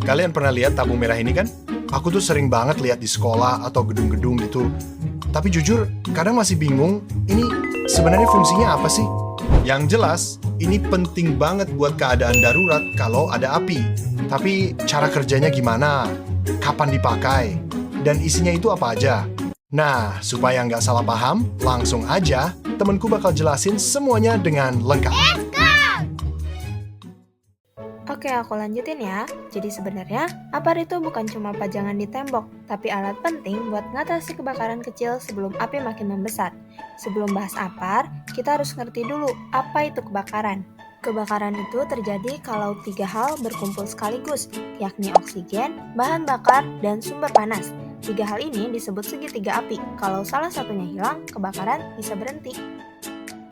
Kalian pernah lihat tabung merah ini kan? Aku tuh sering banget lihat di sekolah atau gedung-gedung gitu. Tapi jujur, kadang masih bingung, ini sebenarnya fungsinya apa sih? Yang jelas, ini penting banget buat keadaan darurat kalau ada api. Tapi cara kerjanya gimana? Kapan dipakai? Dan isinya itu apa aja? Nah, supaya nggak salah paham, langsung aja temenku bakal jelasin semuanya dengan lengkap. Oke, aku lanjutin ya. Jadi sebenarnya, APAR itu bukan cuma pajangan di tembok, tapi alat penting buat ngatasi kebakaran kecil sebelum api makin membesar. Sebelum bahas APAR, kita harus ngerti dulu apa itu kebakaran. Kebakaran itu terjadi kalau tiga hal berkumpul sekaligus, yakni oksigen, bahan bakar, dan sumber panas. Tiga hal ini disebut segitiga api. Kalau salah satunya hilang, kebakaran bisa berhenti.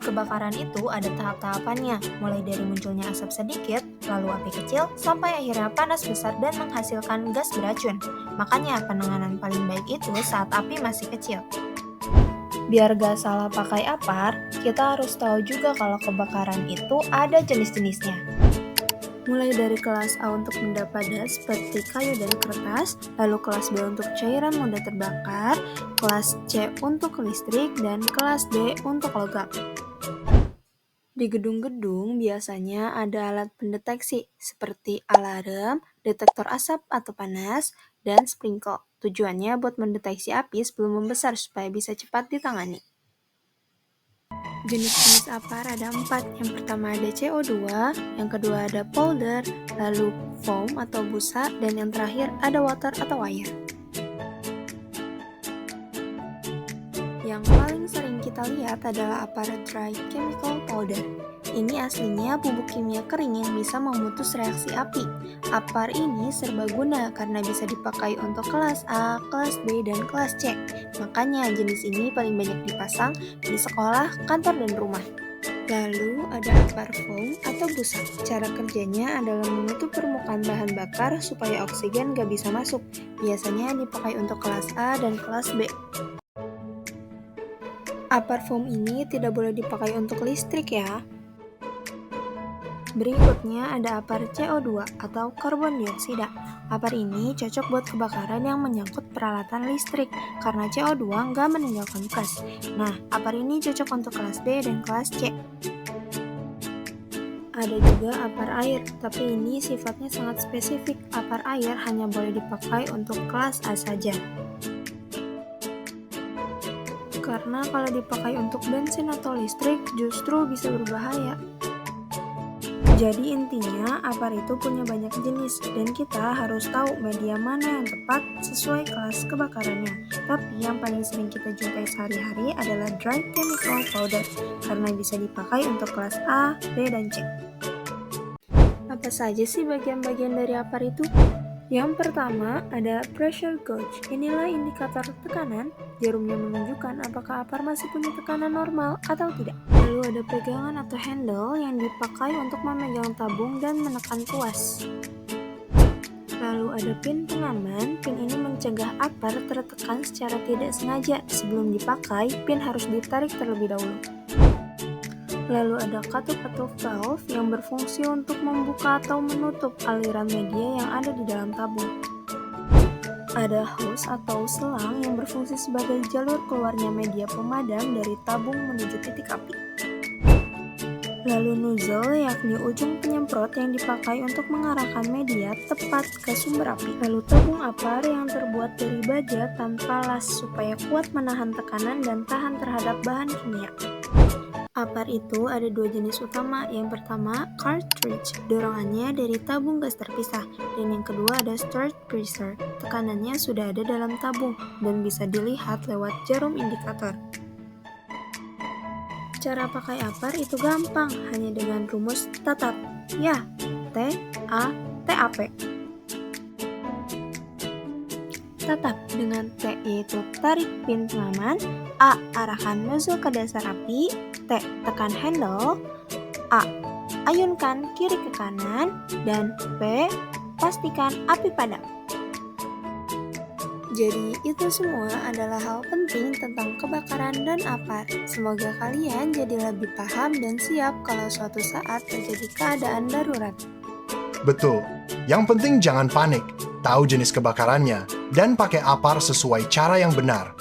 Kebakaran itu ada tahap-tahapannya, mulai dari munculnya asap sedikit, lalu api kecil, sampai akhirnya panas besar dan menghasilkan gas beracun. Makanya penanganan paling baik itu saat api masih kecil. Biar gak salah pakai APAR, kita harus tahu juga kalau kebakaran itu ada jenis-jenisnya. Mulai dari kelas A untuk benda padat seperti kayu dan kertas, lalu kelas B untuk cairan mudah terbakar, kelas C untuk listrik, dan kelas D untuk logam. Di gedung-gedung biasanya ada alat pendeteksi seperti alarm, detektor asap atau panas, dan sprinkle. Tujuannya buat mendeteksi api sebelum membesar supaya bisa cepat ditangani. Jenis-jenis APAR ada 4. Yang pertama ada CO2, yang kedua ada powder, lalu foam atau busa, dan yang terakhir ada water atau air. Yang paling sering kita lihat adalah APAR dry chemical powder. Ini aslinya bubuk kimia kering yang bisa memutus reaksi api. APAR ini serbaguna karena bisa dipakai untuk kelas A, kelas B, dan kelas C. Makanya jenis ini paling banyak dipasang di sekolah, kantor, dan rumah. Lalu ada APAR foam atau busa. Cara kerjanya adalah menutup permukaan bahan bakar supaya oksigen gak bisa masuk. Biasanya dipakai untuk kelas A dan kelas B. APAR foam ini tidak boleh dipakai untuk listrik ya. Berikutnya ada APAR CO2 atau karbon dioksida. APAR ini cocok buat kebakaran yang menyangkut peralatan listrik karena CO2 nggak meninggalkan bekas. Nah, APAR ini cocok untuk kelas B dan kelas C. Ada juga APAR air, tapi ini sifatnya sangat spesifik. APAR air hanya boleh dipakai untuk kelas A saja. Karena kalau dipakai untuk bensin atau listrik justru bisa berbahaya. Jadi intinya APAR itu punya banyak jenis dan kita harus tahu media mana yang tepat sesuai kelas kebakarannya. Tapi yang paling sering kita jumpai sehari-hari adalah dry chemical powder karena bisa dipakai untuk kelas A, B, dan C. Apa saja sih bagian-bagian dari APAR itu? Yang pertama ada pressure gauge. Inilah indikator tekanan. Jarumnya menunjukkan apakah APAR masih punya tekanan normal atau tidak. Lalu ada pegangan atau handle yang dipakai untuk memegang tabung dan menekan tuas. Lalu ada pin pengaman. Pin ini mencegah APAR tertekan secara tidak sengaja. Sebelum dipakai, pin harus ditarik terlebih dahulu. Lalu ada katup atau valve yang berfungsi untuk membuka atau menutup aliran media yang ada di dalam tabung. Ada hose atau selang yang berfungsi sebagai jalur keluarnya media pemadam dari tabung menuju titik api. Lalu nozzle yakni ujung penyemprot yang dipakai untuk mengarahkan media tepat ke sumber api. Lalu tabung APAR yang terbuat dari baja tanpa las supaya kuat menahan tekanan dan tahan terhadap bahan kimia. APAR itu ada dua jenis utama. Yang pertama, cartridge, dorongannya dari tabung gas terpisah. Dan yang kedua ada stirred pressure, tekanannya sudah ada dalam tabung dan bisa dilihat lewat jarum indikator. Cara pakai APAR itu gampang, hanya dengan rumus TATAP. Ya, T-A-T-A-P. Tatap dengan T yaitu tarik pin pengaman, A arahkan nozzle ke dasar api, T tekan handle, A ayunkan kiri ke kanan, dan P pastikan api padam. Jadi itu semua adalah hal penting tentang kebakaran dan APAR. Semoga kalian jadi lebih paham dan siap kalau suatu saat terjadi keadaan darurat. Betul. Yang penting jangan panik, tahu jenis kebakarannya, dan pakai apar sesuai cara yang benar.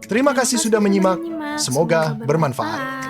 Terima kasih sudah menyimak. Semoga bermanfaat.